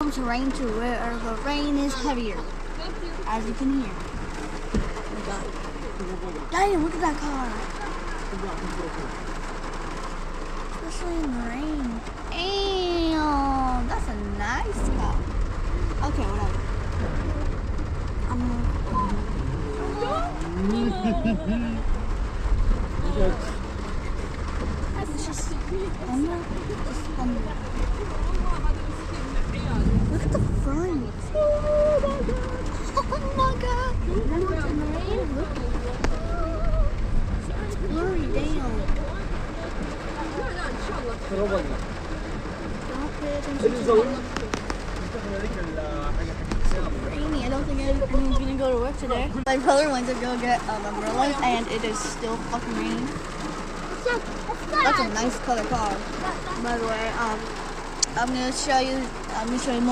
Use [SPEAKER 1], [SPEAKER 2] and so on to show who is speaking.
[SPEAKER 1] welcome to Rain 2, where the rain is heavier, as you can hear. Oh my god. Damn, look at that car. Especially in the rain. Damn, that's a nice car. Okay, whatever. That's just look at the front. Oh my god. It's blurry down. Don't pay attention to rainy. I don't think anyone's gonna go to work today. My brother went to go get an umbrella and it is still fucking raining. That's a nice color car, by the way. I'm gonna show you more.